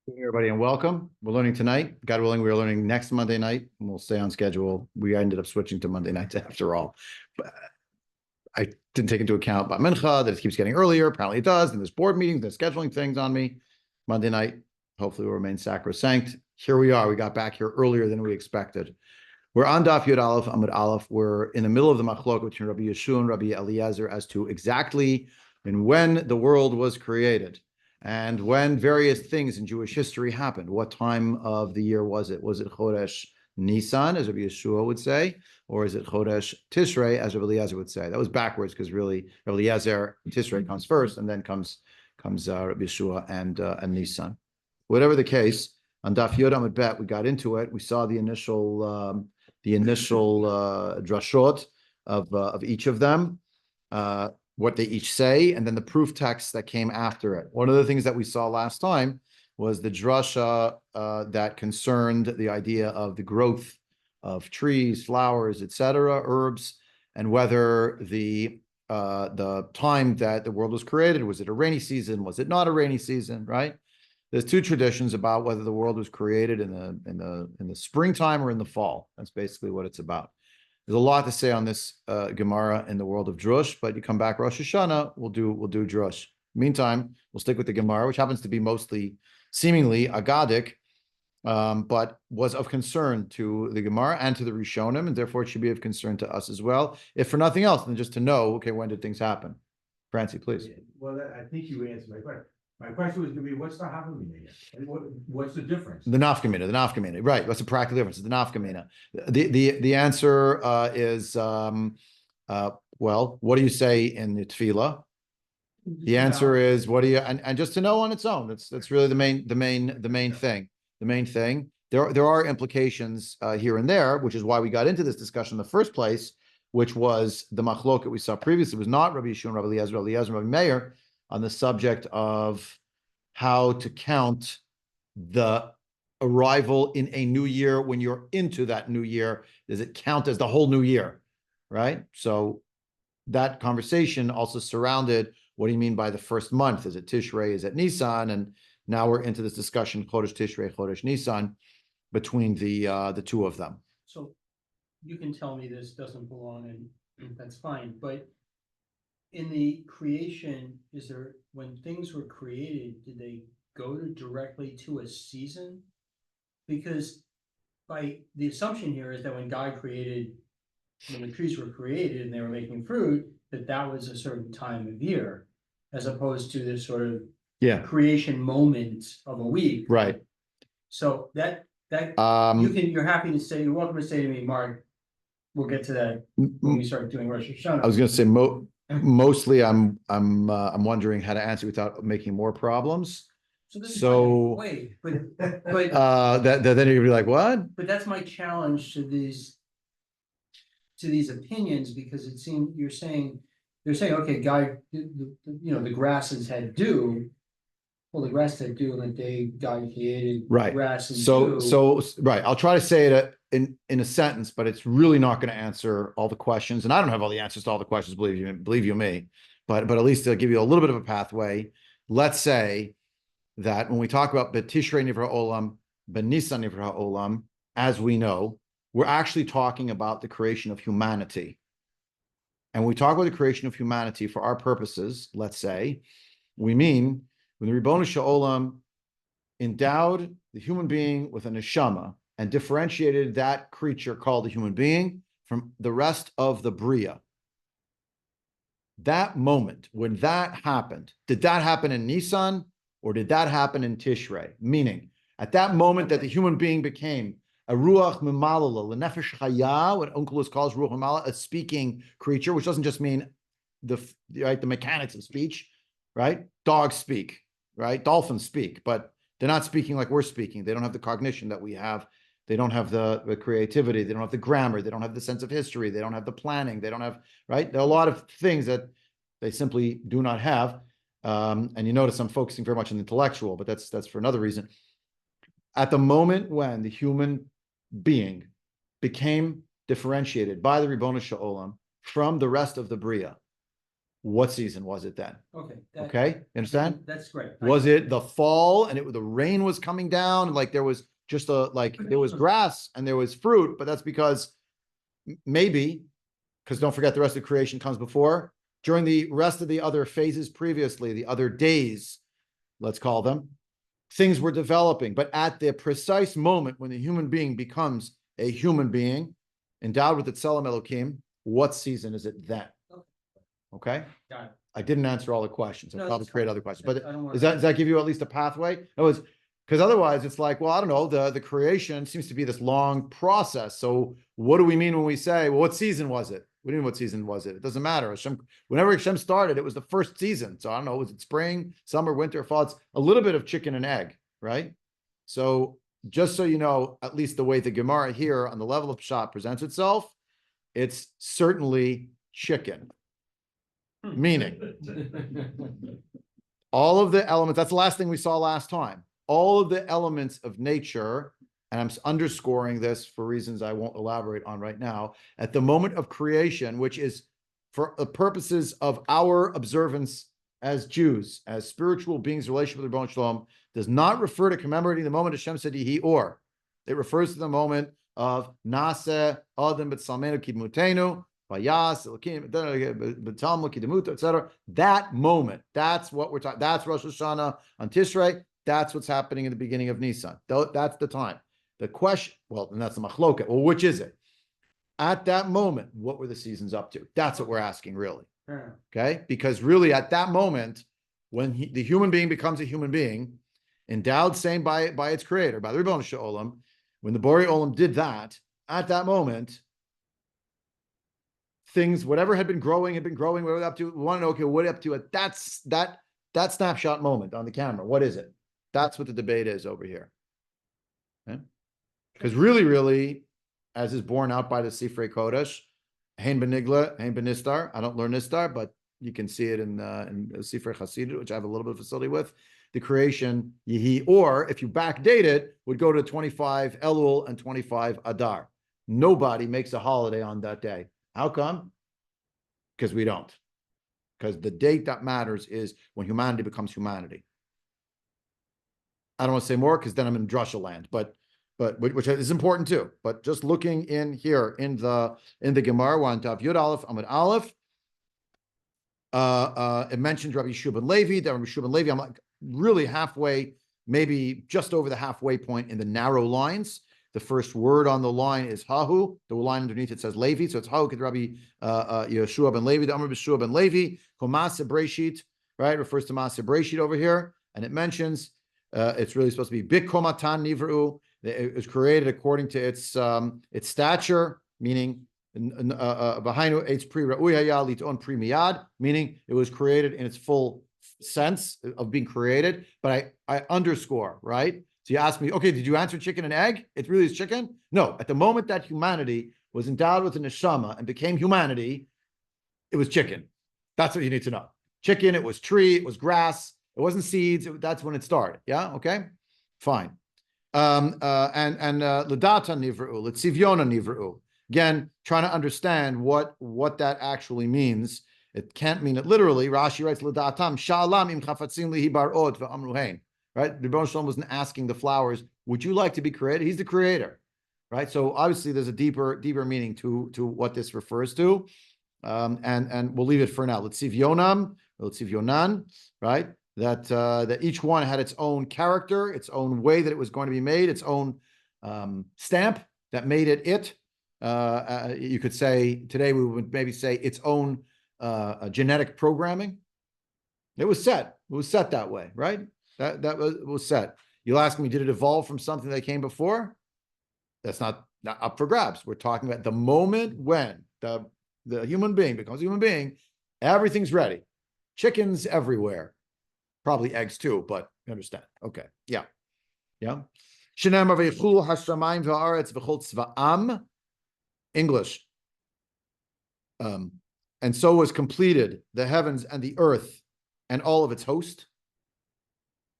Good evening, everybody, and welcome. We're learning tonight. God willing, we are learning next Monday night, and we'll stay on schedule. We ended up switching to Monday nights after all. But I didn't take into account by Mincha that it keeps getting earlier. Apparently it does. And there's board meetings, there's scheduling things on me. Monday night, hopefully will remain sacrosanct. Here we are. We got back here earlier than we expected. We're on Daf Yud Aleph, Amud Aleph. We're in the middle of the machlok between Rabbi Yeshua and Rabbi Eliezer as to exactly and when the world was created and when various things in Jewish history happened. What time of the year was it? Was it Chodesh Nisan, as Rabbi Yeshua would say, or is it Chodesh Tishrei, as Rabbi Eliezer would say? That was backwards because really Rabbi Eliezer, Tishrei comes first, and then comes Rabbi Yeshua and Nisan. Whatever the case, on Daf Yud Amud Bet, we got into it. We saw the initial drashot of each of them, what they each say, and then the proof text that came after it. One of the things that we saw last time was the drasha that concerned the idea of the growth of trees, flowers, etc., herbs, and whether the time that the world was created, was it a rainy season? Was it not a rainy season? Right? There's two traditions about whether the world was created in the springtime or in the fall. That's basically what it's about. There's a lot to say on this Gemara in the world of Drush, but you come back Rosh Hashanah, we'll do Drush. Meantime, we'll stick with the Gemara, which happens to be mostly seemingly Agadic, but was of concern to the Gemara and to the Rishonim, and therefore it should be of concern to us as well, if for nothing else than just to know, okay, when did things happen? Francie, please. Well, I think you answered my question. My question was going to be, what's the Havamina? What's the difference? The nafkamina, right? What's the practical difference? The nafkamina. The answer is well, what do you say in the tefillah? The answer is what do you and just to know on its own. That's really the main thing. The main thing. There are implications here and there, which is why we got into this discussion in the first place, which was the machlok that we saw previously. It was not Rabbi Yeshua and Rabbi Eliezer, and Rabbi Meir on the subject of how to count the arrival in a new year when you're into that new year. Does it count as the whole new year? Right? So that conversation also surrounded what do you mean by the first month? Is it Tishrei? Is it Nisan? And now we're into this discussion, Chodesh Tishrei, Chodesh Nisan, between the two of them. So you can tell me this doesn't belong and that's fine, but in the creation, is there, when things were created, did they go directly to a season? Because by the assumption here is that when God created, when the trees were created and they were making fruit, that was a certain time of year, as opposed to this sort of creation moment of a week. Right. So that you're happy to say, you're welcome to say to me, Mark, we'll get to that when we start doing Rosh Hashanah. I was going to say mostly I'm wondering how to answer without making more problems. So wait, but then you'd be like, what? But that's my challenge to these opinions, because it seems they're saying, okay, God, the grasses had dew. Well, the grass had dew on the day God created grass and dew. So right. I'll try to say it in a sentence, but it's really not going to answer all the questions. And I don't have all the answers to all the questions, believe you me. But at least to give you a little bit of a pathway. Let's say that when we talk about B'Tishrei Nivra Olam, B'Nisan Nivra Olam, as we know, we're actually talking about the creation of humanity. And when we talk about the creation of humanity for our purposes, let's say, we mean when the Ribono Shel Olam endowed the human being with a neshama and differentiated that creature called a human being from the rest of the Bria. That moment, when that happened, did that happen in Nisan or did that happen in Tishrei? Meaning, at that moment that the human being became a ruach mimalala, l'nefesh chaya, what Onkelos calls ruach mimalala, a speaking creature, which doesn't just mean the mechanics of speech, right? Dogs speak, right? Dolphins speak, but they're not speaking like we're speaking. They don't have the cognition that we have. They don't have the creativity. They don't have the grammar. They don't have the sense of history. They don't have the planning. They don't have, right? There are a lot of things that they simply do not have. And you notice I'm focusing very much on the intellectual, but that's for another reason. At the moment when the human being became differentiated by the Ribono Shel Olam from the rest of the Bria, what season was it then? Okay. Okay, you understand? That's great. Was it the fall and the rain was coming down and like there was just there was grass and there was fruit, but that's because maybe, because don't forget the rest of creation comes before, during the rest of the other phases previously, the other days, let's call them, things were developing, but at the precise moment when the human being becomes a human being, endowed with the Tselem Elohim, what season is it then? Okay? Got it. I didn't answer all the questions. I No, probably that's create fine. other questions, I but don't wanna- does that give you at least a pathway? It was, because otherwise it's like, well, I don't know, the creation seems to be this long process. So what do we mean when we say, well, what season was it? What do you mean, what season was it? It doesn't matter. Hashem, whenever Hashem started, it was the first season. So I don't know, was it spring, summer, winter, fall? It's a little bit of chicken and egg, right? So just so you know, at least the way the Gemara here on the level of Pshat presents itself, it's certainly chicken. Meaning, all of the elements, that's the last thing we saw last time. All of the elements of nature, and I'm underscoring this for reasons I won't elaborate on right now, at the moment of creation, which is for the purposes of our observance as Jews, as spiritual beings, relationship with the Rebbeinu Shalom, does not refer to commemorating the moment Hashem said Yehi or. It refers to the moment of Naseh Adam B'Tsalmenu Kidmutenu, etc. That moment, that's what we're talking. That's Rosh Hashanah on Tishrei. That's what's happening in the beginning of Nisan. That's the time. The question, well, and that's the machloket. Well, which is it? At that moment, what were the seasons up to? That's what we're asking, really. Okay, because really, at that moment, when the human being becomes a human being, endowed same by its creator, by the Rebbeinu Shalom, when the Borei Olam did that, at that moment, things, whatever had been growing, whatever up to, we want to know, okay, what up to it? That's that snapshot moment on the camera. What is it? That's what the debate is over here. Okay? Because really, as is borne out by the Sifrei Kodesh, Hein Benigla, Hein Benistar. I don't learn Nistar, but you can see it in Sifrei Chasidut, which I have a little bit of facility with. The creation, Yehi, or if you backdate it, would go to 25 Elul and 25 Adar. Nobody makes a holiday on that day. How come? Because we don't. Because the date that matters is when humanity becomes humanity. I don't want to say more because then I'm in Drusha land, but which is important too. But just looking in here in the Gemara, one Tav Yud Aleph Amud Aleph, it mentions Rabbi Yeshua ben Levi. That Rabbi Yeshua ben Levi, I'm like really halfway, maybe just over the halfway point in the narrow lines. The first word on the line is Hahu. The line underneath it says Levi. So it's Hahu Kid Rabbi Yeshua ben Levi. The Amr Yeshua ben Levi. Komasa Breshit, right? Refers to Masa Breshit over here. And it mentions it's really supposed to be Bik Komatan Nivru. It was created according to its stature, meaning V'hainu Eitz Pri Ra'ui Haya Liton Pri Miyad, meaning it was created in its full sense of being created. But I underscore, right? So you ask me, okay, did you answer chicken and egg? It really is chicken? No, at the moment that humanity was endowed with a neshama and became humanity, it was chicken. That's what you need to know. Chicken, it was tree, it was grass, it wasn't seeds. That's when it started. Yeah, okay, fine. And Ladata Nivru, Letzivyona Nivru. Again, trying to understand what that actually means. It can't mean it literally. Rashi writes, Ladatam, Sha'alam im chafatzim lihi bar'ot v'amruhein. Right? The Rebbeinu Shalom wasn't asking the flowers, would you like to be created? He's the creator. Right? So obviously there's a deeper meaning to what this refers to. And we'll leave it for now. Letzivyonan, right? That each one had its own character, its own way that it was going to be made, its own stamp that made it. You could say today we would maybe say its own genetic programming. It was set. It was set that way, right? That was set. You'll ask me, did it evolve from something that came before? That's not up for grabs. We're talking about the moment when the human being becomes a human being, everything's ready. Chickens everywhere. Probably eggs too, but you understand. Okay. Yeah. English. And so was completed the heavens and the earth and all of its host.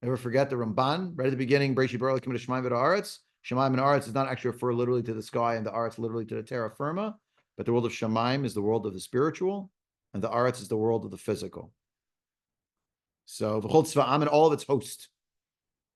Never forget the Ramban, right at the beginning, Breishi Bar Elokim Shemaim V'Haaretz. Shemaim and Aretz does not actually refer literally to the sky and the Aretz literally to the terra firma, but the world of Shemaim is the world of the spiritual. and the Aretz is the world of the physical. So v'chol tzva'am and all of its host.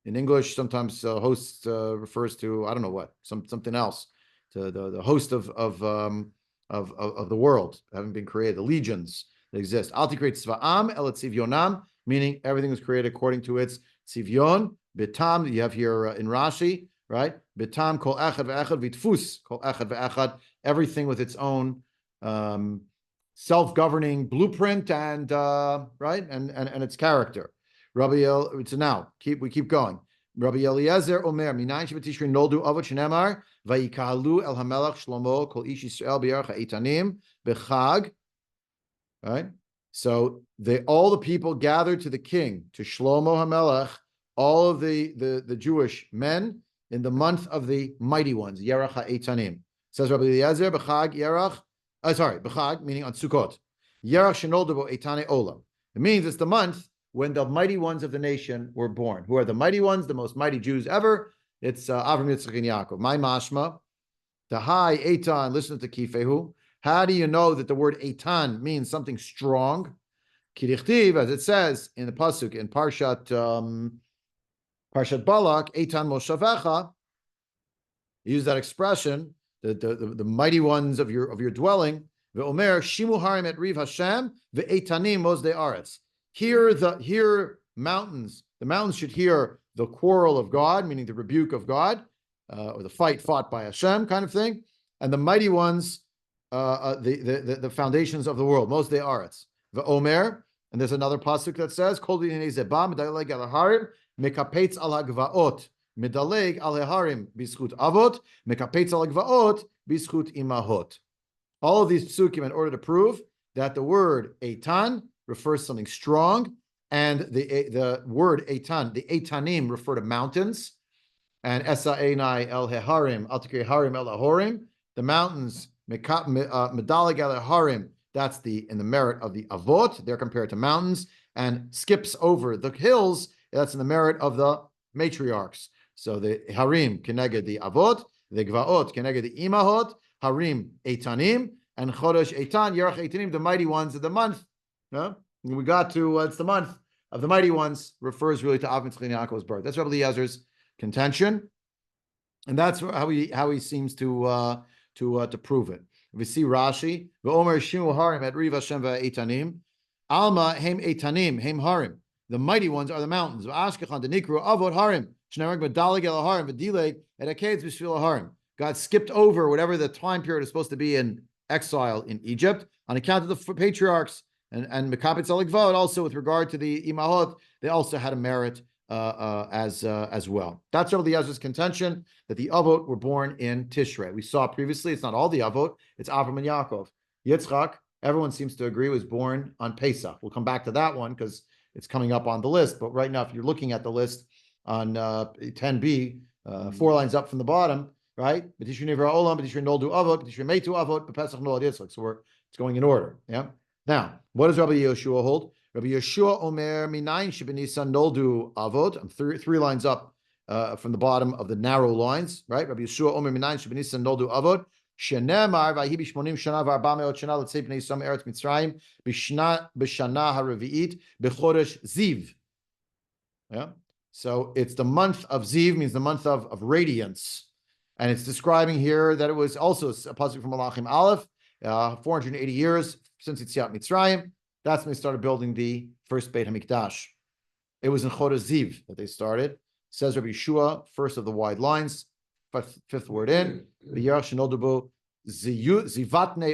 In English, sometimes host refers to, I don't know what, something else, to the host of the world having been created, the legions that exist. Al tikret tzva'am el tzivyonam, meaning everything was created according to its tzivyon. Bitam, you have here in Rashi, right? Bitam kol echad ve'echad vitfus kol echad ve'echad, everything with its own self-governing blueprint and right and its character. Rabbi El, so now we keep going. Rabbi Eliezer Omer, Minayin Shabbatishri Noldu Avot Shenemar, Vayikalu El Hamelach Shlomo Kol Ish Yisrael B'Yarcha Eitanim B'Chag. Right. So all the people gathered to the king, to Shlomo Hamelach, all of the Jewish men in the month of the mighty ones, Yerach HaEitanim. Says Rabbi Eliezer B'Chag Yerach. B'Chag meaning on Sukkot. Yerach Shenoldu Bo Eitane Olam. It means it's the month when the mighty ones of the nation were born. Who are the mighty ones, the most mighty Jews ever? It's Avraham, Yitzchak, and Yaakov. My mashma, the high Eitan, listen to Kifehu. How do you know that the word Eitan means something strong? Kirichtiv, as it says in the pasuk in Parshat Balak, Eitan Moshavecha. Use that expression, the mighty ones of your dwelling. Ve'omer Shimu Harim et Riv Hashem ve'Eitanim Mozdei Aretz. Hear mountains. The mountains should hear the quarrel of God, meaning the rebuke of God, or the fight fought by Hashem, kind of thing. And the mighty ones, the foundations of the world, most they aretz. The Omer, and there's another pasuk that says, "Kol dinei zeba medaleg al harim mekapetz al hagvaot medaleg al harim bischut avot mekapetz al hagvaot bischut imahot." All of these psukim in order to prove that the word eitan refers to something strong, and the word eitan, the eitanim, refer to mountains, and esa einai el heharim, al tikri harim el ahorim, the mountains, medalig el harim, that's in the merit of the avot, they're compared to mountains, and skips over the hills, that's in the merit of the matriarchs. So the harim keneged the avot, the gvaot keneged the imahot, harim eitanim, and chodesh eitan, yerach eitanim, the mighty ones of the month. Yeah? We got to it's the month of the mighty ones, refers really to Avraham and Yaakov's birth. That's Rabbi Eliezer's contention, and that's how he seems to prove it. We see Rashi, V'omer Shimu Harim et Riv Hashem ve'Eitanim, Alma Hem Eitanim Hem Harim. The mighty ones are the mountains. V'Ashkechan Denikru Avot Harim Shneimar B'Daleg El Harim V'Dileg Et Akeids B'Shvil Harim. God skipped over whatever the time period is supposed to be in exile in Egypt on account of the patriarchs. And Mekapetz Aligvot, also with regard to the Imahot, they also had a merit as well. That's Rabbi Eliezer's contention, that the Avot were born in Tishrei. We saw previously, it's not all the Avot, it's Avraham and Yaakov. Yitzchak, everyone seems to agree, was born on Pesach. We'll come back to that one because it's coming up on the list. But right now, if you're looking at the list on 10b, 4 lines up from the bottom, right? B'Tishrei Nivra Olam, B'Tishrei Noldu Avot, B'Tishrei Meitu Avot, B'Pesach Nolad Yitzchak. So it's going in order, yeah? Now, what does Rabbi Yeshua hold? Rabbi Yeshua Omer Minayin Shebenisan Noldu Avot. I'm three lines up from the bottom of the narrow lines, right? Rabbi Yeshua Omer Minayin Shebenisan Noldu Avot. Shenemar Vayihi B'Shmonim Shana V'Arba Shana L'Tzei B'nei Yisrael Eretz Mitzrayim B'Shana HaRevi'it B'Chodesh Ziv. Yeah. So it's the month of Ziv, means the month of radiance, and it's describing here that it was also a pasuk from Malachim Aleph, 480 years since Yetziat Mitzrayim. That's when they started building the first Beit HaMikdash. It was in Chodesh Ziv that they started. Says Rabbi Yeshua, first of the wide lines, fifth word in, Zivatnei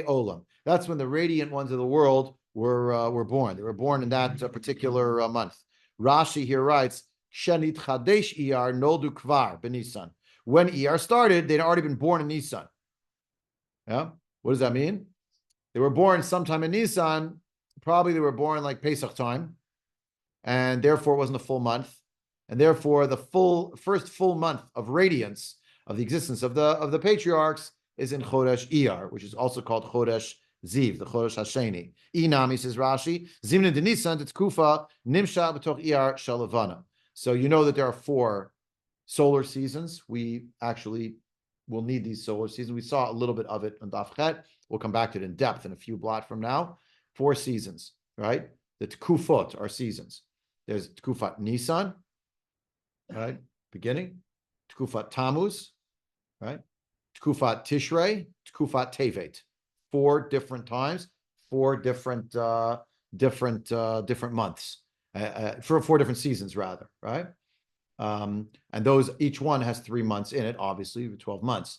Olam. That's when the radiant ones of the world were born. They were born in that particular month. Rashi here writes, Shenit Chadesh Iyar Noldu Kvar B'Nisan. When Iyar started, they'd already been born in Nisan. Yeah? What does that mean? They were born sometime in Nisan. Probably they were born like Pesach time, and therefore it wasn't a full month, and therefore the first full month of radiance of the existence of the patriarchs is in Chodesh Iyar, which is also called Chodesh Ziv, the Chodesh Hasheni. Inami, says Rashi, Zimna de Nisan Kufa Nimsha B'toch Iyar Shalavana. So you know that there are 4 solar seasons. We actually will need these solar seasons. We saw a little bit of it on Daf Chet. We'll come back to it in depth in a few blot from now. 4 seasons, right? The Tkufot are seasons. There's Tkufat Nisan, right? Beginning. Tkufat Tammuz, right? Tkufat Tishrei, Tkufat Tevet. 4 different times, 4 different months, for 4 different seasons rather, right? And those, each one has 3 months in it, obviously, 12 months.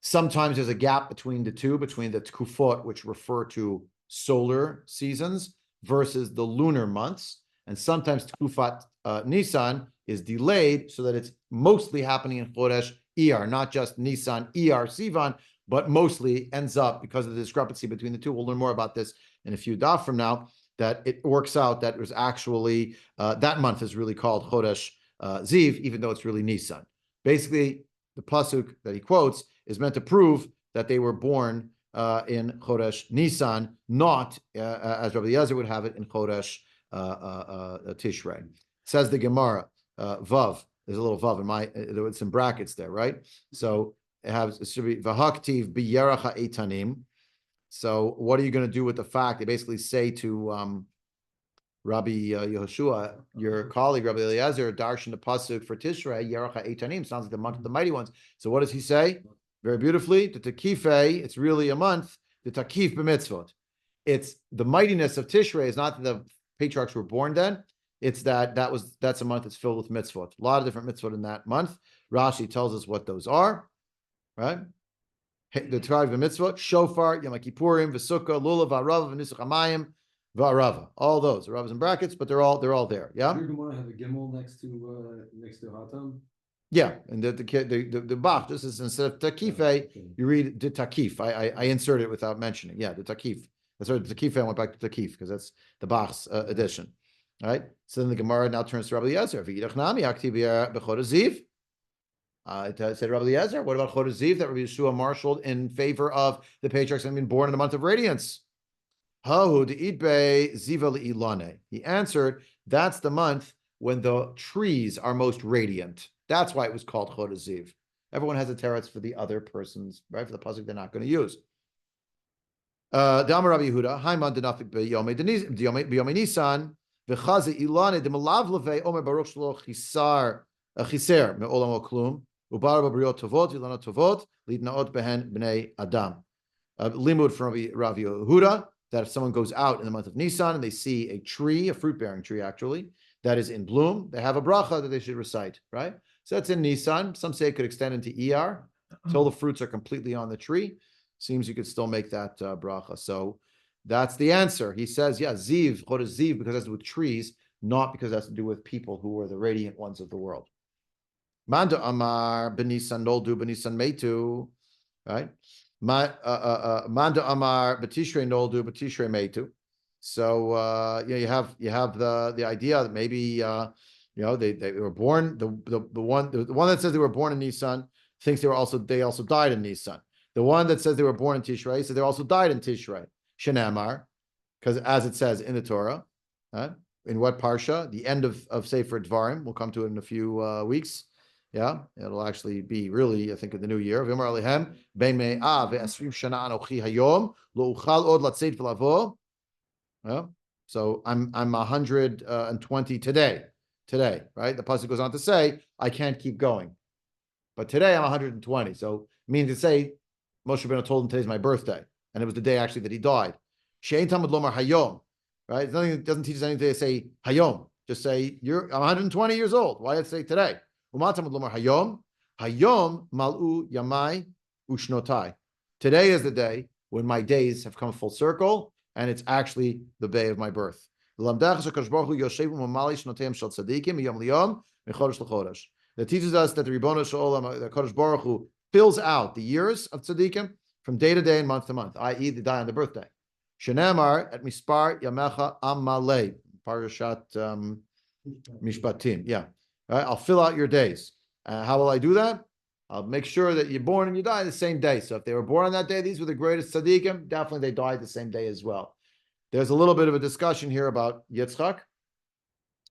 Sometimes there's a gap between the two, between the Tkufot, which refer to solar seasons, versus the lunar months. And sometimes Tkufat Nisan is delayed so that it's mostly happening in Chodesh Iyar, not just Nisan, Iyar, Sivan, but mostly ends up, because of the discrepancy between the two, we'll learn more about this in a few daf from now, that it works out that it was actually, that month is really called Chodesh Ziv, even though it's really Nisan. Basically, the pasuk that he quotes is meant to prove that they were born in Chodesh Nisan, not as Rabbi Eliezer would have it in Chodesh Tishrei. Says the Gemara, Vav. There's a little Vav in my. There's some brackets there, right? So it should be Vahaktiv biyeracha etanim. So what are you going to do with the fact they basically say to Rabbi Yehoshua, your colleague Rabbi Eliezer, darshan the pasuk for Tishrei yeracha etanim, sounds like the month of the mighty ones. So what does he say? Very beautifully, the Tekife, it's really a month, the Takif b'mitzvot. It's the mightiness of Tishrei is not that the patriarchs were born then, it's that's a month that's filled with mitzvot. A lot of different mitzvot in that month. Rashi tells us what those are, right? The tribe of mitzvot, shofar, Yom Kippurim, V'sukkah, lulav, v'arava, v'nisuch hamayim, v'arava. All those, the Rav's in brackets, but they're all there. Yeah. You're going to have a gimel next to Hatam. Yeah, and the Bach, this is instead of Takife, you read the Takif. I inserted it without mentioning. Yeah, the Takif. That's right, the Takif, I went back to Takif because that's the Bach's edition. All right. So then the Gemara now turns to Rabbi Eliezer. It said Rabbi Eliezer, what about Chodesh Ziv that Rabbi Yeshua marshaled in favor of the patriarchs having been born in the month of radiance? He answered, that's the month when the trees are most radiant. That's why it was called Chodesh Ziv. Everyone has a teretz for the other persons, right? For the pasuk they're not going to use. Dama Rabbi Yehuda, Haiman denafik b'yomei Nisan v'chaze ilane demalav levei omer baruch shlo chiser me'olam oklum ubar b'briot tovot v'ilana tovot lidnaot behen bnei adam. Limud from Rabbi Yehuda that if someone goes out in the month of Nisan and they see a tree, a fruit-bearing tree actually, that is in bloom, they have a bracha that they should recite, right? So that's in Nisan. Some say it could extend into Iyar until the fruits are completely on the tree. Seems you could still make that bracha. So that's the answer. He says, yeah, Ziv, Chodesh Ziv, because that's with trees, not because it has to do with people who are the radiant ones of the world. Manda Amar, Benisan Noldu, Benisan Metu, right? Manda Amar, Betishrei Noldu, Betishrei Metu. So you have the idea that maybe they were born, the one that says they were born in Nisan thinks they also died in Nisan. The one that says they were born in Tishrei says they also died in Tishrei. Shenamar, because as it says in the Torah, in what parsha? The end of Sefer Dvarim. We'll come to it in a few weeks. Yeah, it'll actually be really, I think, in the new year. V'yomar alehem ben me'ah ve'esrim shana anochi hayom lo uchal od latzeit v'lavo. So I'm 120 today, right? The pasuk goes on to say I can't keep going, but today I'm 120. So meaning to say, Moshe Rabbeinu told him today's my birthday, and it was the day actually that he died. She'ein Talmud lomar hayom, right? It's nothing. It doesn't teach us anything to say hayom. Just say I'm 120 years old. Why did it say today? Umat Talmud lomar hayom. Hayom malu yamai ushnotai. Today is the day when my days have come full circle, and it's actually the day of my birth. That teaches us that the Ribbono Shel Olam, the Kadosh Baruch Hu, fills out the years of tzaddikim from day to day and month to month, i.e., they die on the birthday. Shenamar at Mispar Yamecha Amalei, Parashat Mishpatim. Yeah, right? I'll fill out your days. How will I do that? I'll make sure that you're born and you die the same day. So if they were born on that day, these were the greatest tzaddikim, definitely they died the same day as well. There's a little bit of a discussion here about Yitzchak.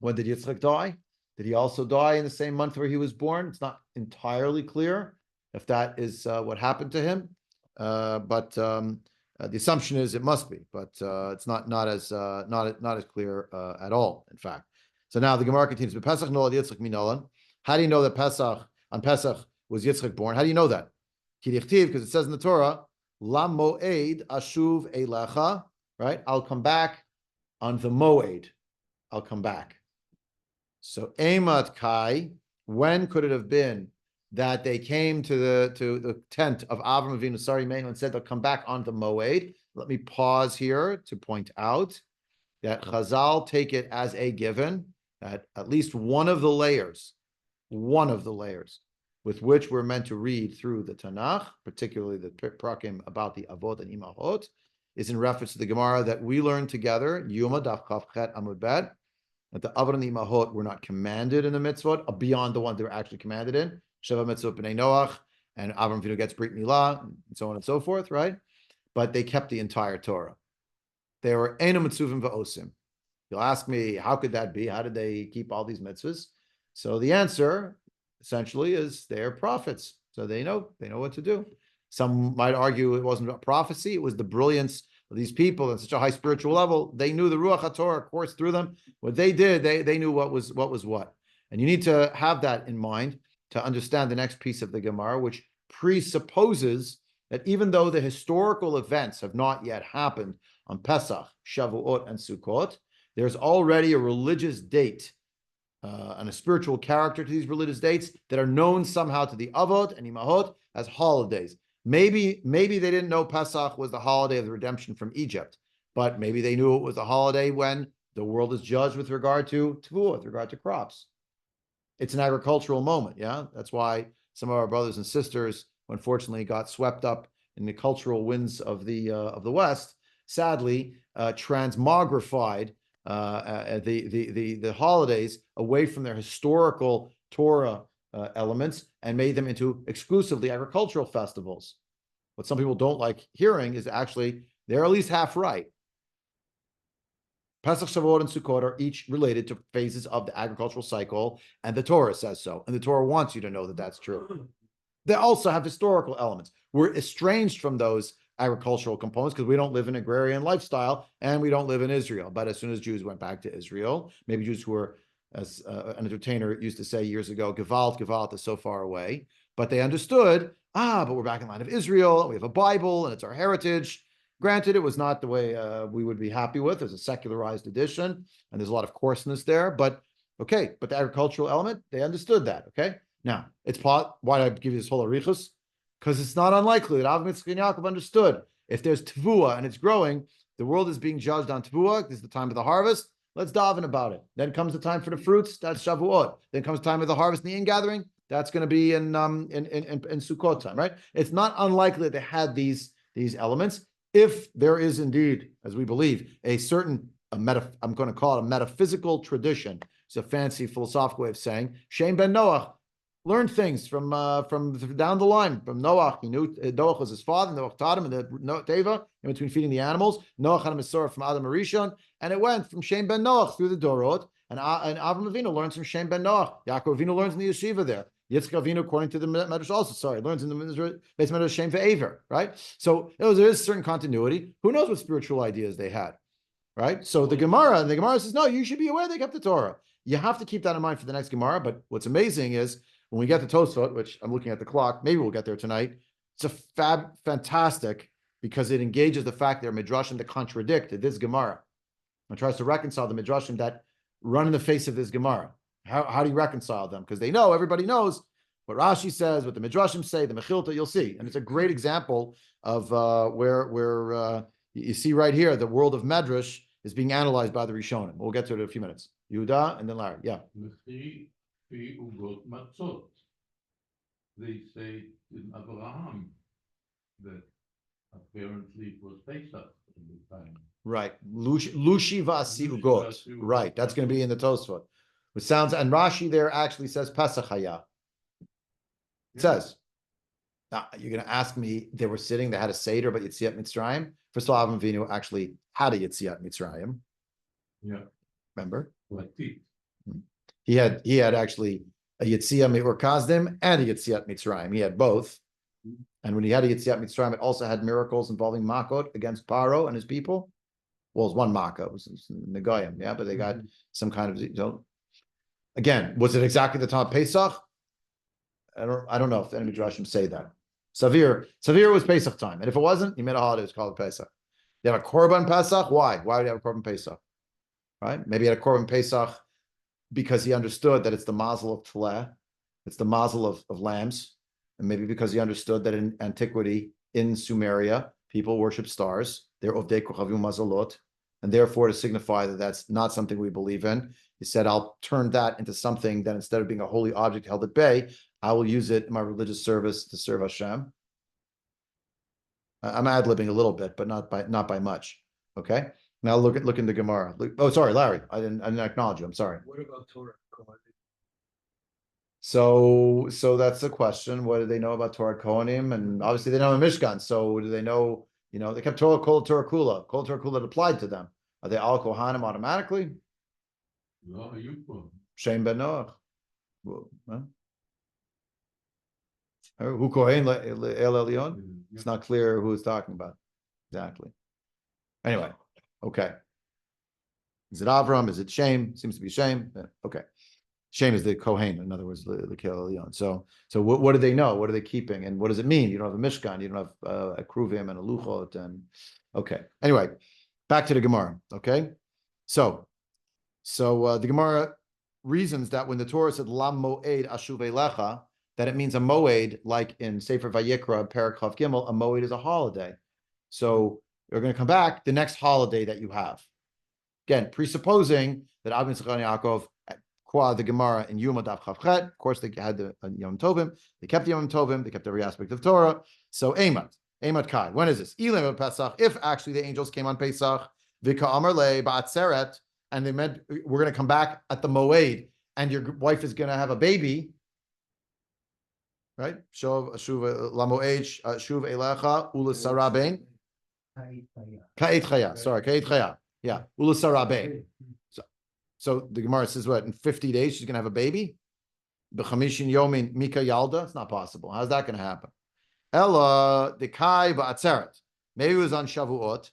When did Yitzchak die? Did he also die in the same month where he was born? It's not entirely clear if that is what happened to him. But The assumption is it must be, but it's not as clear at all. In fact, so now the Gemara continues. Pesach nolad Yitzchak minolan. How do you know that on Pesach was Yitzchak born? How do you know that? Because it says in the Torah, La moed ashuv elecha. Right, I'll come back on the moed. I'll come back. So Emat Kai, when could it have been that they came to the tent of Avraham Avinu, Sari Meinu, and said they'll come back on the moed? Let me pause here to point out that Chazal take it as a given that at least one of the layers with which we're meant to read through the Tanakh, particularly the prakim about the Avot and Imahot, is in reference to the Gemara that we learned together, Yuma Daf Chav Chet Amud Bet, that the Avot and the Imahot were not commanded in the mitzvot beyond the ones they were actually commanded in. Sheva mitzvot b'nei Noach, and Avraham Avinu gets Brit Milah, and so on and so forth, right? But they kept the entire Torah. They were Eino Mitzuvim V'osim. You'll ask me, how could that be? How did they keep all these mitzvahs? So the answer, essentially, is they're prophets. So they know what to do. Some might argue it wasn't a prophecy, it was the brilliance of these people at such a high spiritual level. They knew the Ruach HaTorah coursed through them. What they did, they knew what was what. And you need to have that in mind to understand the next piece of the Gemara, which presupposes that even though the historical events have not yet happened on Pesach, Shavuot, and Sukkot, there's already a religious date and a spiritual character to these religious dates that are known somehow to the Avot and Imahot as holidays. Maybe they didn't know Pesach was the holiday of the redemption from Egypt, but maybe they knew it was a holiday when the world is judged with regard to Tevuah, with regard to crops. It's an agricultural moment, yeah? That's why some of our brothers and sisters, unfortunately, got swept up in the cultural winds of the West, sadly, transmogrified the holidays away from their historical Torah elements and made them into exclusively agricultural festivals. What some people don't like hearing is actually they're at least half right. Pesach, Shavuot, and Sukkot are each related to phases of the agricultural cycle, and the Torah says so. And the Torah wants you to know that that's true. They also have historical elements. We're estranged from those agricultural components because we don't live in an agrarian lifestyle and we don't live in Israel. But as soon as Jews went back to Israel, maybe Jews who were, as an entertainer used to say years ago, Gewalt is so far away. But they understood, but we're back in the land of Israel, and we have a Bible, and it's our heritage. Granted, it was not the way we would be happy with. There's a secularized edition, and there's a lot of coarseness there. But okay, but the agricultural element, they understood that, okay? Now, why did I give you this whole arichus? Because it's not unlikely that Avraham, Yitzchak, and Yaakov understood if there's tevuah and it's growing, the world is being judged on tevuah. This is the time of the harvest. Let's daven about it. Then comes the time for the fruits. That's Shavuot. Then comes the time of the harvest and the ingathering. That's going to be in Sukkot time, right? It's not unlikely that they had these elements. If there is indeed, as we believe, I'm going to call it a metaphysical tradition. It's a fancy philosophical way of saying Shem ben Noach learned things from down the line from Noach. He knew Noach was his father. Noach taught him in the Teva, in between feeding the animals. Noach had a Masorah from Adam Arishon, and it went from Shem ben Noach through the Dorot. And Avraham Avinu learns from Shem ben Noach. Yaakov Avinu learns in the yeshiva there. Yitzchak Avinu, according to the Medrash, learns in the base Medrash Shem ve'Aver, right? So there is certain continuity. Who knows what spiritual ideas they had, right? So the Gemara says, no, you should be aware they kept the Torah. You have to keep that in mind for the next Gemara. But what's amazing is when we get to Tosafot, which I'm looking at the clock, maybe we'll get there tonight. It's a fantastic because it engages the fact there are midrashim that contradict this Gemara and tries to reconcile the midrashim that run in the face of this Gemara. How do you reconcile them? Because everybody knows what Rashi says, what the midrashim say, the Mechilta, you'll see. And it's a great example of where you see right here, the world of Medrash is being analyzed by the Rishonim. We'll get to it in a few minutes. Yehuda and then Larry. Yeah. They say in Avraham that apparently it was Pesach at the time. Right. Lushi v'asi ugot. Right. That's going to be in the Tosafot. Which sounds, and Rashi there actually says Pesach Haya. It says. Now, you're going to ask me, they were sitting, they had a Seder, but Yetziat Mitzrayim. First of all, Avraham Avinu actually had a Yetziat Mitzrayim. Yeah. Remember? Like it. He had actually a Yetziat Me'or Kazdim and a Yetziat Mitzrayim. He had both. And when he had Yetziat Mitzrayim, it also had miracles involving Makot against Paro and his people. Well, it was one Makkah, it was Negoyim, yeah, but they got some kind of, again, was it exactly the time of Pesach? I don't know if any Midrashim say that. Savir was Pesach time, and if it wasn't, he made a holiday, it's called Pesach. They have a Korban Pesach. Why? Why would he have a Korban Pesach? Right? Maybe he had a Korban Pesach because he understood that it's the mazel of Tleh, it's the mazel of lambs, and maybe because he understood that in antiquity, in Sumeria, people worship stars. They're Ovdei Kochavim Mazalot, and therefore to signify that that's not something we believe in, he said, I'll turn that into something that instead of being a holy object held at bay, I will use it in my religious service to serve Hashem. I'm ad-libbing a little bit, but not by much. Okay. Now look in the Gemara. Oh, sorry, Larry. I didn't acknowledge you. I'm sorry. What about Torah? So that's the question. What do they know about Torah Kohanim? And obviously they know in Mishkan. So do they know? They kept Torah Kol Torah Kula. Kol Torah Kula applied to them. Are they all Kohanim automatically? No, you could. Shem ben Noach. Who Kohen El Elyon? It's not clear who it's talking about exactly. Anyway, okay. Is it Avraham? Is it Shem? Seems to be Shem. Okay. Shem is the Kohen, in other words, the Kel Elyon. So what do they know? What are they keeping? And what does it mean? You don't have a Mishkan, you don't have a Kruvim and a Luchot, and okay. Anyway, back to the Gemara. Okay. So the Gemara reasons that when the Torah said Lam Moed Ashuv Elecha, that it means a moed, like in Sefer Vayikra, Perek Chav Gimel, a moed is a holiday. So you're going to come back the next holiday that you have. Again, presupposing that Avin Yitzchak Yaakov qua the Gemara in Yuma Daf Chavchet. Of course, they had the Yom Tovim. They kept the Yom Tovim. They kept every aspect of Torah. So Eimat Kai. When is this? Elim Pesach. If actually the angels came on Pesach, Vika Amar Le Ba'atzeret, and they meant we're going to come back at the moed, and your wife is going to have a baby. Right? Shuv lamoed shuv elecha ulasarabein. Ka'et chaya. Sorry, ka'et chaya. Yeah, ulasarabein. So the Gemara says what? In 50 days she's gonna have a baby. B'chamishin yomin mika yalda. It's not possible. How's that gonna happen? Ella the kai ba'atzeret. Maybe it was on Shavuot.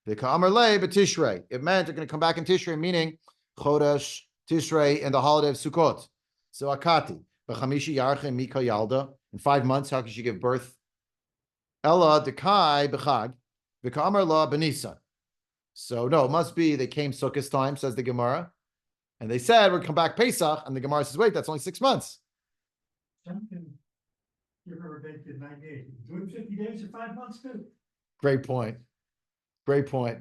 The ka'amar le b'tishrei. It meant they're gonna come back in Tishrei, meaning Chodesh Tishrei and the holiday of Sukkot. So akati. In 5 months, how could she give birth? Ella dekai b'chag v'kamar la b'nisan. So no, it must be they came Sukkot time, says the Gemara, and they said we'll come back Pesach, and the Gemara says, wait, that's only 6 months. Some can give her a baby in 9 days. Do it 50 days or 5 months too. Great point. Great point.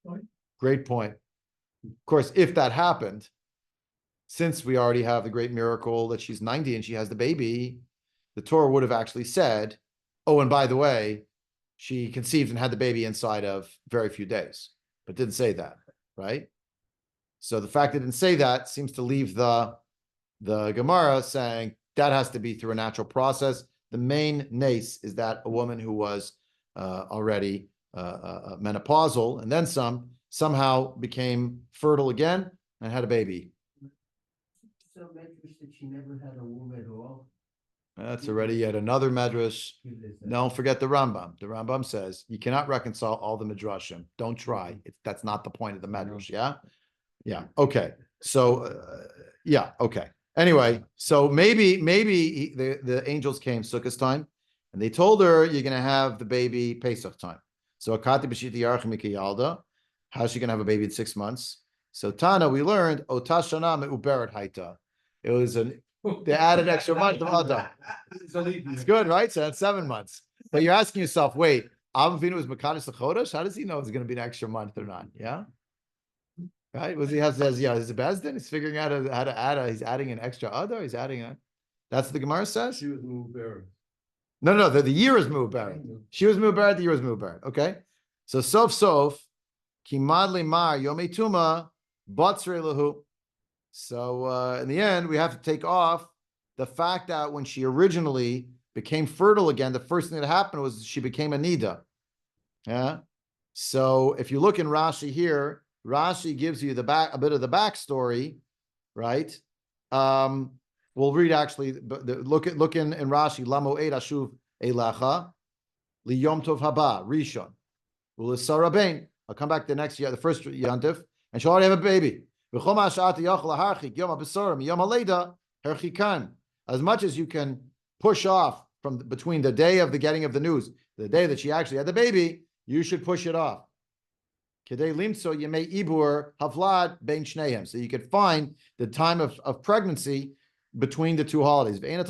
Point. Great point. Of course, if that happened, since we already have the great miracle that she's 90 and she has the baby, the Torah would have actually said, oh, and by the way, she conceived and had the baby inside of very few days, but didn't say that, right? So the fact that it didn't say that seems to leave the Gemara saying that has to be through a natural process. The main nace is that a woman who was already menopausal and then somehow became fertile again and had a baby. So medrash that she never had a womb at all. That's already yet another medrash. Don't forget the Rambam. The Rambam says you cannot reconcile all the midrashim. Don't try. That's not the point of the medrash. Yeah, yeah. Okay. So, yeah. Okay. Anyway, so maybe the angels came Sukkot time, and they told her you're going to have the baby Pesach time. So akati b'shiti yarach mikiyalda. How's she going to have a baby in 6 months? So Tana, we learned otashana me'uberet haita. It was they added extra month to Adam. It's good, right? So that's 7 months. But you're asking yourself, wait, Avinu was Makadosh Chodesh? How does he know it's going to be an extra month or not? Yeah, right. Was he says, yeah, is it Bezdin? He's figuring out how to add. He's adding an extra other. He's adding a. That's what the Gemara says. She was Mu'uberet. No, the year is Mu'uberet. She was Mu'uberet. The year was Mu'uberet. Okay, so sof kimad limar yomei tuma batzrei lahu. So in the end, we have to take off the fact that when she originally became fertile again, the first thing that happened was she became a nida. Yeah. So if you look in Rashi here, Rashi gives you a bit of the backstory, right? We'll read actually. Look in Rashi. Lamoed ashuv Eilacha liyom tov haba rishon u'lisarabein. I'll come back the next year, the first yantif, and she'll already have a baby. As much as you can push off from between the day of the getting of the news, the day that she actually had the baby, you should push it off. So you could find the time of pregnancy between the two holidays. Right?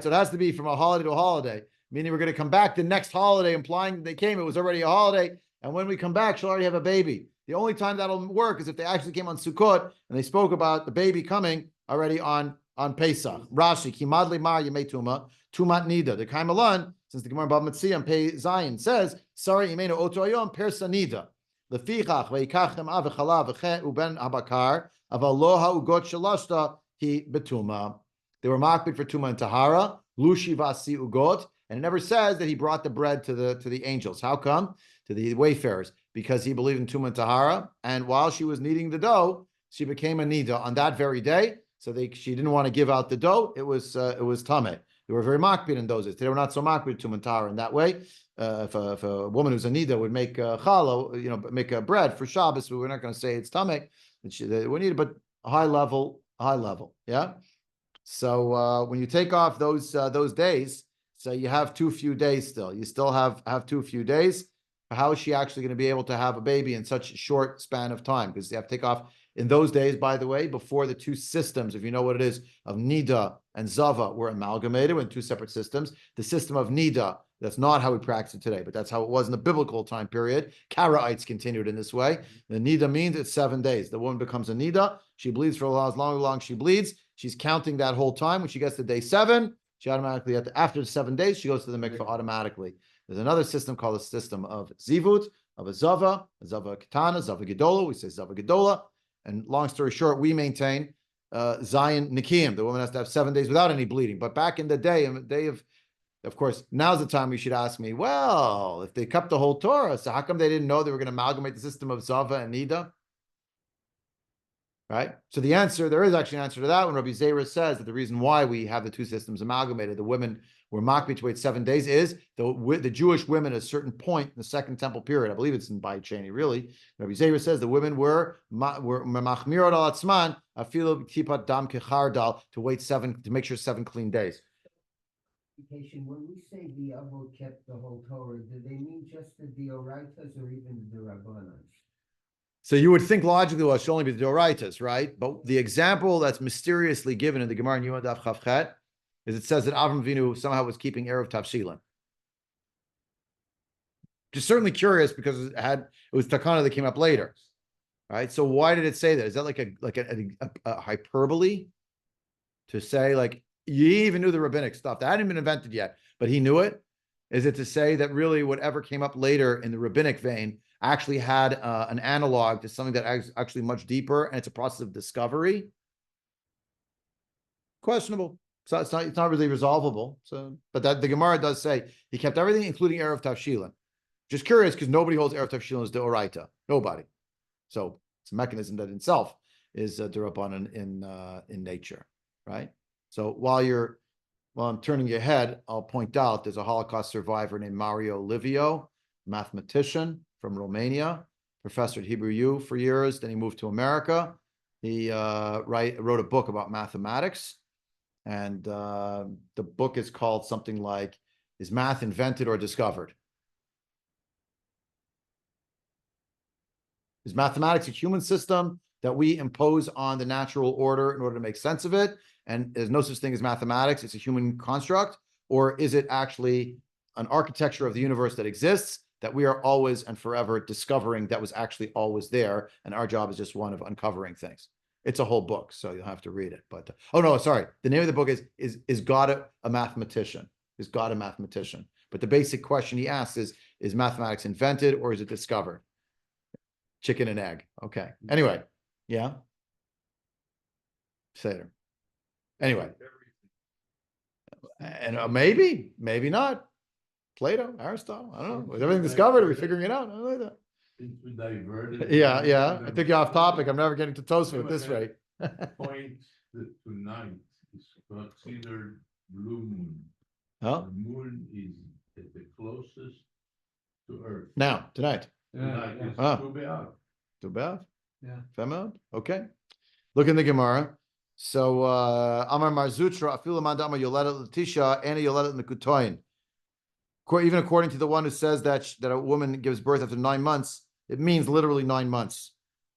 So it has to be from a holiday to a holiday, meaning we're going to come back the next holiday, implying that they came, it was already a holiday. And when we come back, she'll already have a baby. The only time that'll work is if they actually came on Sukkot and they spoke about the baby coming already on Pesach. Rashi, Kimad Limar Yemei Tuma, Tumat Nida. The Kaimalan, since the Gemara Bab Metzia and Pei Zion says, Sari Yemenu Oto Ayom Persa Nida. Lefichach veikachem avechala v'che uben abakar avaloha ugot shalashta hi betuma. They were makbid for tuma and tahara, lushi vasi ugot, and it never says that he brought the bread to the angels. How come? To the wayfarers, because he believed in tuma and tahara, and while she was kneading the dough, she became a nida on that very day. So she didn't want to give out the dough. It was tameh. They were very makbid in those days. They were not so makbid tuma and tahara in that way. If a woman who's a nida would make challah, make a bread for Shabbos, we're not going to say it's tameh. We need it, but high level, yeah. So when you take off those days, so you have too few days still. You still have too few days. How is she actually going to be able to have a baby in such a short span of time? Because you have to take off in those days, by the way, before the two systems, if you know what it is, of Nida and Zava were amalgamated in two separate systems. The system of Nida, that's not how we practice it today, but that's how it was in the biblical time period. Karaites continued in this way. The Nida means it's 7 days. The woman becomes a Nida. She bleeds for as long she bleeds. She's counting that whole time. When she gets to day 7, she automatically, after 7 days, she goes to the mikveh automatically. There's another system called the system of Zivut, of a Zava Katana, Zava Gedola. We say Zava Gedola. And long story short, we maintain Zion Nikim. The woman has to have 7 days without any bleeding. But back in the day of course, now's the time you should ask me, well, if they kept the whole Torah, so how come they didn't know they were going to amalgamate the system of Zava and Nida? Right? So there is actually an answer to that when Rabbi Zera says that the reason why we have the two systems amalgamated, the women were makbid to wait 7 days, is the Jewish women at a certain point in the Second Temple period, I believe it's in Bayit Sheni, really, Rabbi Zera says the women were machmirot al atzman afilu tipat dam kechardal to wait to make sure 7 clean days. When we say the Avot kept the whole Torah, do they mean just the Deoraitas or even the Rabbanan? So you would think logically, well, it should only be the Deoraitas, right? But the example that's mysteriously given in the Gemara in Yom Daf Chavchet is it says that Avraham Avinu somehow was keeping Erev Tavshilin. Just certainly curious because it was Takana that came up later, right? So why did it say that? Is that like a hyperbole to say like you even knew the rabbinic stuff that hadn't been invented yet, but he knew it? Is it to say that really whatever came up later in the rabbinic vein actually had an analog to something that is actually much deeper, and it's a process of discovery? Questionable. So it's not really resolvable. So, but that the Gemara does say he kept everything, including Erev Tavshilin. Just curious because nobody holds Erev Tavshilin as Deoraita. Nobody. So it's a mechanism that in itself is D'Rabbanan in nature, right? So while I'm turning your head, I'll point out there's a Holocaust survivor named Mario Livio, mathematician from Romania, professor at Hebrew U for years. Then he moved to America. He wrote a book about mathematics. And the book is called something like, Is Math Invented or Discovered? Is mathematics a human system that we impose on the natural order in order to make sense of it? And there's no such thing as mathematics, it's a human construct? Or is it actually an architecture of the universe that exists that we are always and forever discovering that was actually always there, and our job is just one of uncovering things? It's a whole book, so you'll have to read it. But oh no, sorry. The name of the book is God a mathematician? Is God a mathematician? But the basic question he asks is mathematics invented or is it discovered? Chicken and egg. Okay. Anyway, yeah. Seder. Anyway, and maybe not. Plato, Aristotle. I don't know. Was everything discovered? Are we figuring it out? I don't know that. We diverted. Yeah. I took you off topic. I'm never getting to Tosafot at this rate. Point to 9. is considered blue moon. Huh? The moon is at the closest to Earth. Now, tonight. Tonight is Ah. Tu B'Av. Too bad. Yeah. Femad. Okay. Look in the Gemara. So Amar Marzutra, Afilu Mandama Yoledet Latisha, and Yoledet Mekutoin. Even according to the one who says that a woman gives birth after 9 months, it means literally 9 months.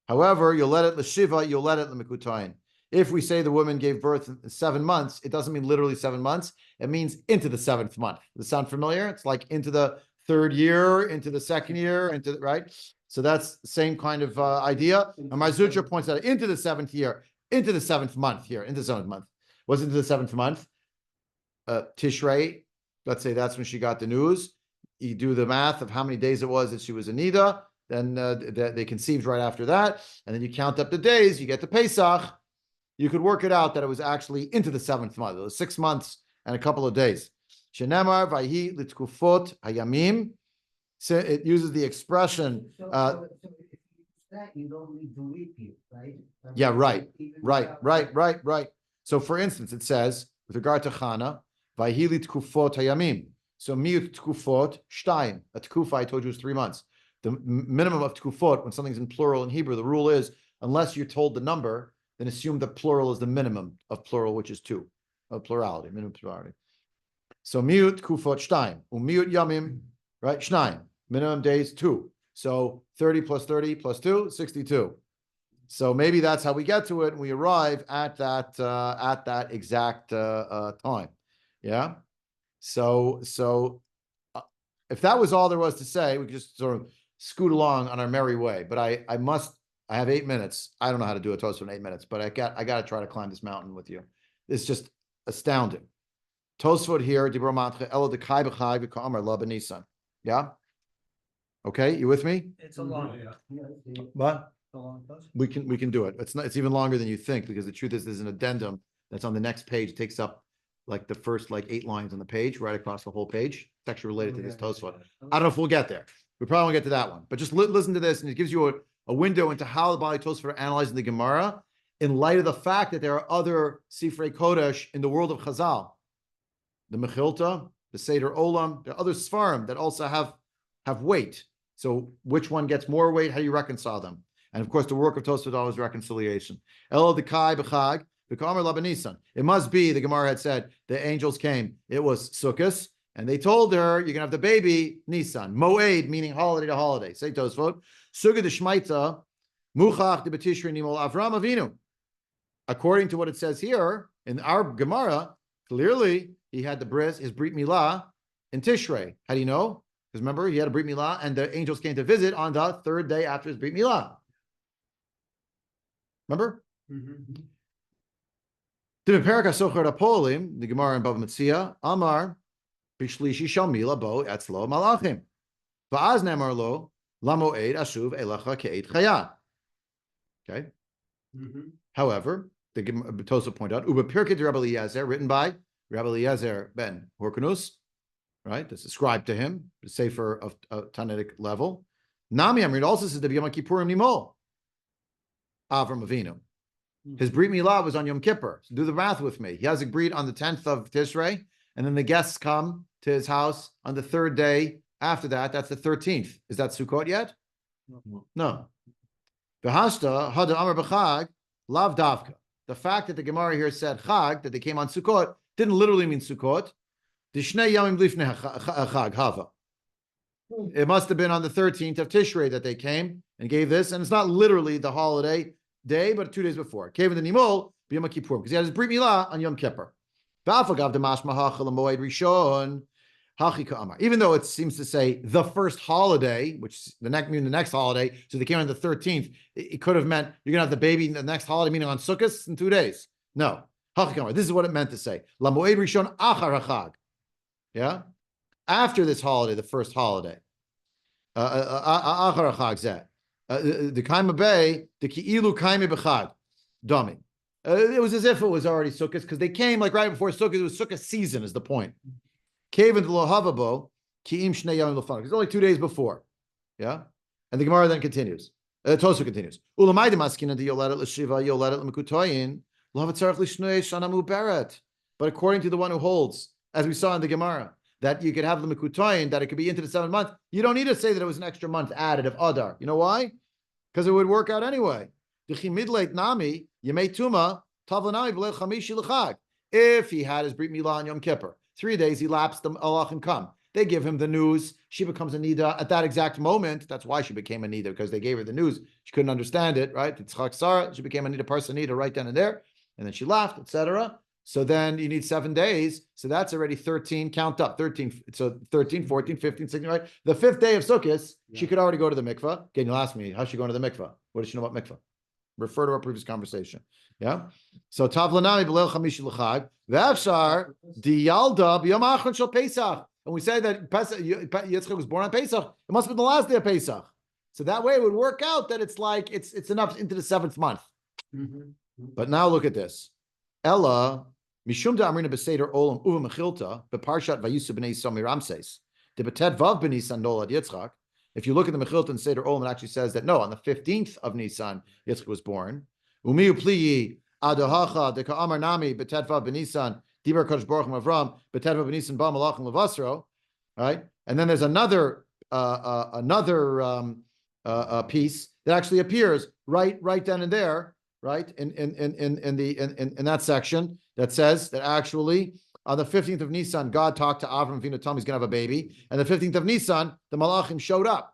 However, Yoledet Lashiva, Yoledet Lamekutoin. If we say the woman gave birth in 7 months, it doesn't mean literally 7 months. It means into the 7th month. Does that sound familiar? It's like into the 3rd year, into the 2nd year, into the, right? So that's the same kind of idea. And Marzutra points out into the 7th year, into the 7th month here, into the 7th month. What's into the 7th month? Tishrei. Let's say that's when she got the news. You do the math of how many days it was that she was in Nida. Then they conceived right after that. And then you count up the days, you get the Pesach. You could work it out that it was actually into the 7th month. It was 6 months and a couple of days. Shenemar vayhi litkufot hayamim. So it uses the expression. So if you use that, you don't need the leap year, right? I mean, Yeah, right, even right, without- right. So for instance, it says, with regard to Chana, vayhi litkufot hayamim. So miut tkufot shtayim. A tkufa, I told you, is 3 months. The minimum of tkufot, when something's in plural in Hebrew, the rule is, unless you're told the number, then assume that plural is the minimum of plural, which is 2, of plurality, minimum plurality. So miut kufot shtayim, miut yamim, right? Shnayim, minimum days 2. So 30 plus 30 plus 2, 62. So maybe that's how we get to it, and we arrive at that exact time. Yeah. So if that was all there was to say, we could just sort of scoot along on our merry way. But I have 8 minutes. I don't know how to do a toast in 8 minutes, but I got to try to climb this mountain with you. It's just astounding. Tosafot here, Dibro Matcha, Ela de Kai B'Chai V'Kamar La B'Nisan. Yeah. Okay, you with me? It's a long, Yeah, the- But a long post. we can do it. It's not. It's even longer than you think, because the truth is, there's an addendum that's on the next page. It takes up like the first 8 lines on the page, right across the whole page. It's actually related to this Tosafot. I don't know if we'll get there. We probably won't get to that one, but just listen to this, and it gives you a window into how the Bali Tosafot are analyzing the Gemara in light of the fact that there are other Sifrei Kodesh in the world of Chazal, the Mechilta, the Seder Olam, there are other Sfarim that also have weight. So which one gets more weight? How do you reconcile them? And of course, the work of Tosafot is reconciliation. El Dekai B'Chag V'Kamar La B'Nisan. It must be, the Gemara had said, the angels came. It was Sukkot, and they told her, you're going to have the baby Nisan. Moed, meaning holiday to holiday. Say Tosafot. Suga de Shmaita, Muchach de B'Tishri Nimol Avraham Avinu. According to what it says here, in our Gemara, clearly he had his Brit Milah in Tishrei. How do you know? Because remember, he had a Brit Milah, and the angels came to visit on the 3rd day after his Brit Milah. Remember? The Gemara in Bava Metzia, Amar, Bishlishi Shalmila Bo Etzlo Malachim. Va'az Nemar Lo, Lamoed Ashuv Elecha Ke'et Chaya. Okay. However, the Tosafot pointed out, Uba Pirkei de Rabbi Eliezer, written by Rabbi Eliezer ben Horkanus, right? That's ascribed to him, the Sefer of Tanaitic level. Nami Amrit also says the Yom Kippurim Nimol. Avram Avinu. His Brit Milah was on Yom Kippur. So do the math with me. He has a Brit on the 10th of Tishrei, and then the guests come to his house on the 3rd day after that. That's the 13th. Is that Sukkot yet? No. V'hashta hada amar b'chag lav davka. The fact that the Gemara here said chag, that they came on Sukkot, didn't literally mean Sukkot. Dishnei yamim lifnei chag hava. It must have been on the 13th of Tishrei that they came and gave this, and it's not literally the holiday day, but 2 days before. Came in the Nimol b'Yom Kippur, because he had his Brit Milah on Yom Kippur. V'afagav demashma hachal moed rishon hachi ka'amar. Even though it seems to say the first holiday, which the next holiday, so they came on the 13th, it could have meant you're gonna have the baby in the next holiday, meaning on Sukkot in 2 days. No, hachi ka'amar. This is what it meant to say. La moed rishon achar hachag. Yeah, after this holiday, the first holiday. Achar hachag zeh. The kaima bay, the ki'ilu kaime b'chag, dummy. It was as if it was already Sukkot, because they came like right before Sukkot. It was Sukkot season, is the point. Cave into lohavabo ki'im shnei yamim lefanav. It's only 2 days before. Yeah, and the Gemara then continues. Tosafot continues. Ulamai demaskina di yoledet l'shiva yoledet l'mekutoyin But according to the one who holds, as we saw in the Gemara, that you could have the Mekutoyin, that it could be into the 7th month, you don't need to say that it was an extra month added of Adar. You know why? Because it would work out anyway. If he had his Brit Milah on Yom Kippur, 3 days he lapsed, the Alachim come. They give him the news. She becomes a Nida at that exact moment. That's why she became a Nida, because they gave her the news. She couldn't understand it, right? It's Chak Sarah. She became a Nida, Parsa Nida right then and there. And then she laughed, etc. So then you need 7 days. So that's already 13, count up, 13. So 13, 14, 15, 16, right? The 5th day of Sukkot, she could already go to the mikvah. Okay, you'll ask me, how's she going to the mikvah? What does she know about mikvah? Refer to our previous conversation. Yeah. So Tavlanami Belel Chamishi L'chag, V'afshar Diyalda B'yom Achron Shel Pesach. And we say that Yitzchak was born on Pesach. It must have been the last day of Pesach. So that way it would work out that it's like it's enough into the 7th month. But now look at this. Ella Mishum da Amrina Beseder Olam Uva Mechilta Beparshat Vayisu B'nei Yisrael Miramses De Betet Vav B'Nisan Nolad Yitzchak. If you look at the Mechilta and Seder Olam, it actually says that no, on the 15th of Nisan Yitzchak was born. Umiu Pliyi Adahacha De Ka'amar Nami Betet Vav B'Nisan Dibar Kodesh Baruch Avram Betet Vav B'Nisan Ba Malachim Levasro. Right, and then there's another piece that actually appears right then and there. Right in that section that says that actually on the 15th of Nisan, God talked to Avraham Avinu, told him he's going to have a baby, and the 15th of Nisan, the Malachim showed up.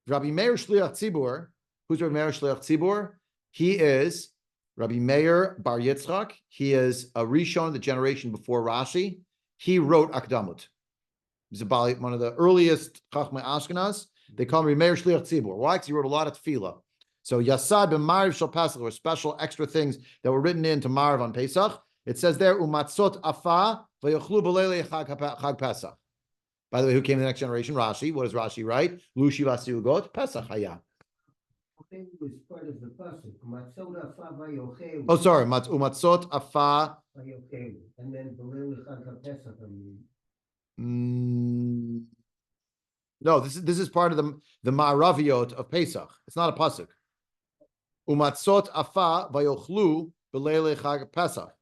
Rabbi Meir Shliach Tzibur, who's Rabbi Meir Shliach Tzibur? He is Rabbi Meir Bar Yitzchak. He is a Rishon, the generation before Rashi. He wrote Akdamut. He's one of the earliest Chachmei Ashkenaz. They call him Rabbi Meir Shliach Tzibur. Why? Because he wrote a lot of tefillah. So Yasad b'Mariv shel Pesach were special extra things that were written into Mariv on Pesach. It says there umatzot afa v'yochlu b'leilei Chag Pesach. By the way, who came in the next generation? Rashi. What does Rashi write? Lushi v'asiugot Pesach haya. It was part of the pasuk. Matzot afa v'yochelu. Oh, sorry. Umatzot afa. V'yochelu. And then b'leilei Chag Pesach. No, this is part of the Ma'araviot of Pesach. It's not a pasuk. Umatzot afa vayochlu b'leilei Chag Pesach.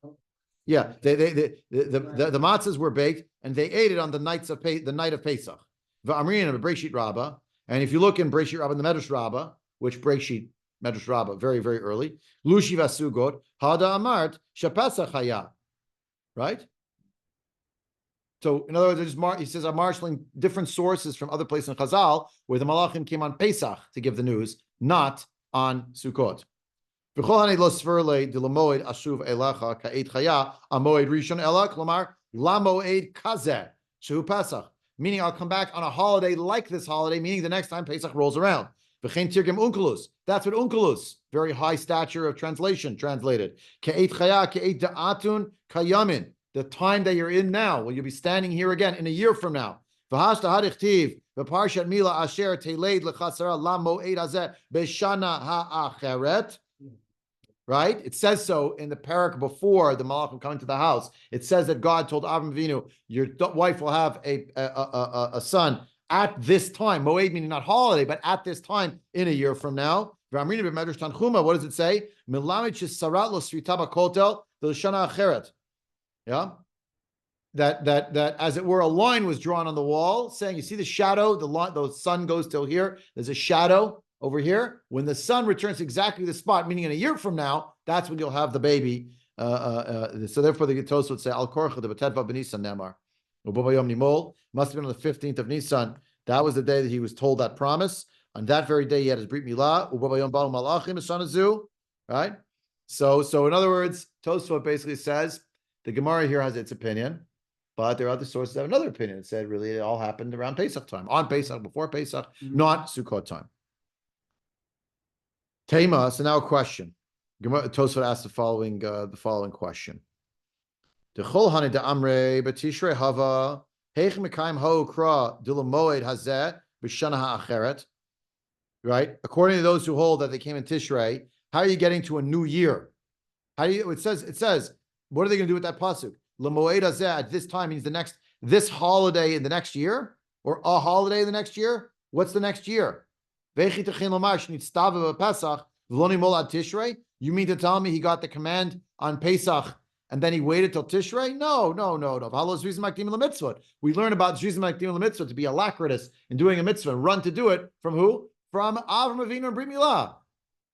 Yeah, the matzahs were baked and they ate it on the night of Pesach. V'amrin b'Breshit Rabbah, and if you look in Breshit Rabbah, in the Medrash Rabbah, which Breshit Medrash Rabbah, very very early, Lushi v'Asugot Hada Amart shePesach haya, right? So in other words, he says I'm marshaling different sources from other places in Chazal where the Malachim came on Pesach to give the news, not on Sukkot. Meaning I'll come back on a holiday like this holiday, meaning the next time Pesach rolls around. That's what unkelus, very high stature of translation, translated. The time that you're in now, well, you'll be standing here again in a year from now. Right? It says so in the parak before the Malachim coming to the house. It says that God told Avraham Avinu, your wife will have a son at this time. Moed meaning not holiday, but at this time in a year from now. What does it say? Yeah, that as it were, a line was drawn on the wall, saying, "You see the shadow? The sun goes till here. There's a shadow over here. When the sun returns to exactly the spot, meaning in a year from now, that's when you'll have the baby." So therefore, the Tosafot would say, "Al korcha de b'tetva b'Nisan nemar." Must have been on the 15th of Nisan. That was the day that he was told that promise. On that very day, he had his Brit Milah. Right. So in other words, Tosafot basically says. The Gemara here has its opinion, but there are other sources that have another opinion. It said really it all happened around Pesach time, on Pesach, before Pesach, not Sukkot time. Tema. So now a question. Tosafot asked the following question. Dechol hani da amre b'tishrei hava heich mekayim ha'ukra dilamoed hazeh b'shana ha'acheret. Right. According to those who hold that they came in Tishrei, how are you getting to a new year? How do you? It says. What are they going to do with that pasuk? L'moed hazeh at this time means this holiday in the next year, or a holiday in the next year. What's the next year? V'echi techin l'mar shnitztava b'Pesach v'lo nimol ad Tishrei. You mean to tell me he got the command on Pesach and then he waited till Tishrei? No. We learn about Zrizim Makdim Mitzvah to be alacritous in doing a mitzvah and run to do it from who? From Avraham Avinu and Brit Milah.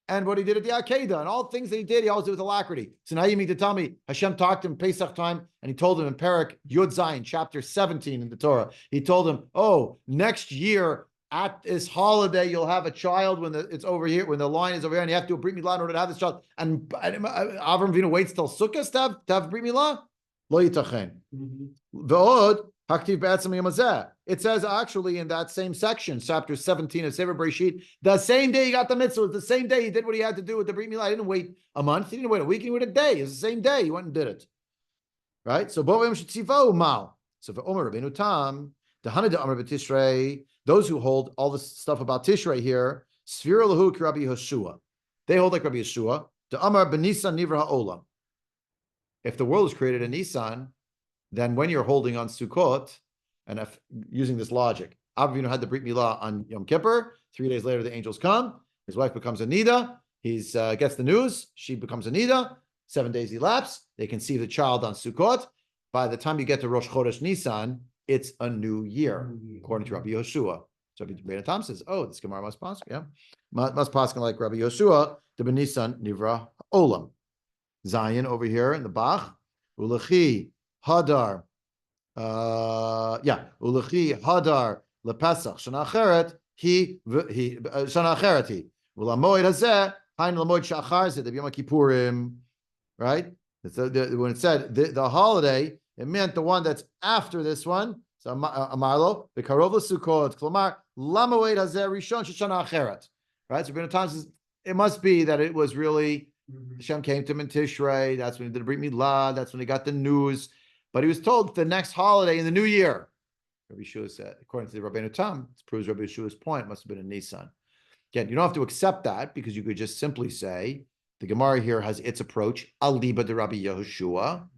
And what he did at the Akedah and all things that he did, he always did with alacrity. So now you mean to tell me Hashem talked to him Pesach time and he told him in Perek Yud Zayin, chapter 17 in the Torah, he told him, oh, next year at this holiday, you'll have a child when it's over here, when the line is over here, and you have to do a Brit Milah in order to have this child. And Avraham Avinu waits till Sukkot to have Brit Milah? Lo yitachen. V'od haktiv b'etzem yom hazeh. It says actually in that same section, chapter 17 of Sefer Bereshit, the same day he got the mitzvah, the same day he did what he had to do with the Brit Milah. He didn't wait a month, he didn't wait a week, he waited a day. It's the same day he went and did it. Right? So Bo Shetzivo Mal. So for Omer Rabbeinu Tam, the Hana de Omer B'Tishrei, those who hold all this stuff about Tishrei here, Sfira Lahu ki Rabbi Yehoshua. They hold like Rabbi Yehoshua. The Amar B'Nisan Nivra Ha'olam. If the world is created in Nisan, then when you're holding on Sukkot, and if using this logic, Avraham had the Brit Milah on Yom Kippur. 3 days later, the angels come. His wife becomes a Nida. He gets the news. She becomes a Nida. 7 days elapse. They conceive the child on Sukkot. By the time you get to Rosh Chodesh Nisan, it's a new year, according to Rabbi Yehoshua. So Rabbi Tom says, "Oh, this Gemara must pass, yeah, must pass like Rabbi Yehoshua, the Benisan Nivra Olam." Zion over here in the Bach, Ulachi Hadar, Ulachi Hadar LePesach Shana Acheret Shana Acheret he Ulamoed Hazeh Hain Lamoed Shachar Zeh Yom Kippurim, right? When it said the holiday, it meant the one that's after this one. So Amarlo, the Karov Sukkot, Klamar, Lamoed Hazer Rishon Shoshana Acheret. Right? So Rabbeinu Tam says it must be that it was really Hashem came to him in Tishrei. That's when he did the Brit Milah. That's when he got the news. But he was told the next holiday in the new year. Rabbi Yeshua said, according to the Rabbeinu Tam, this proves Rabbi Yeshua's point. It must have been in Nisan. Again, you don't have to accept that because you could just simply say the Gemara here has its approach, Aliba de Rabbi Yehoshua,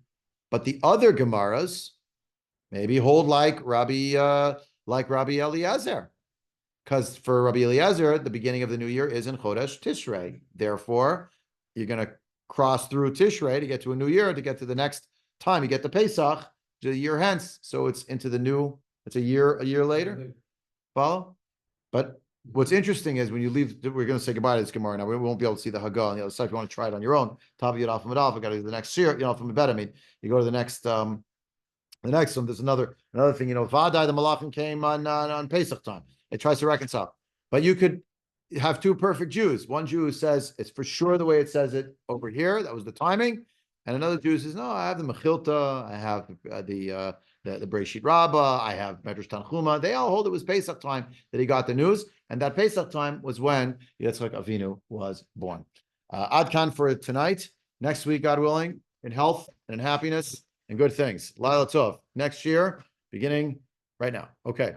but the other Gemaras maybe hold like Rabbi Eliezer, because for Rabbi Eliezer, the beginning of the new year is in Chodesh Tishrei. Therefore, you're going to cross through Tishrei to get to a new year, to get to the next time you get the Pesach, to a year hence. So it's into the new. It's a year later. Follow, but. What's interesting is when you leave, we're going to say goodbye to this Gemara now. We won't be able to see the Haggah on the other side. If you want to try it on your own, top of Yud Alpha Medalpha, I got to do the next year, from the bed. I mean, you go to the next one. There's another thing, Vadai, the Malachim came on Pesach time. It tries to reconcile. But you could have two perfect Jews. One Jew who says it's for sure the way it says it over here. That was the timing. And another Jew says, no, I have the Mechilta. I have the Breshit Rabbah. I have Medrash Tanchuma. They all hold it was Pesach time that he got the news. And that Pesach time was when Yitzchak Avinu was born. Ad Kan for tonight. Next week, God willing, in health and in happiness and good things. Laila Tov. Next year, beginning right now. Okay.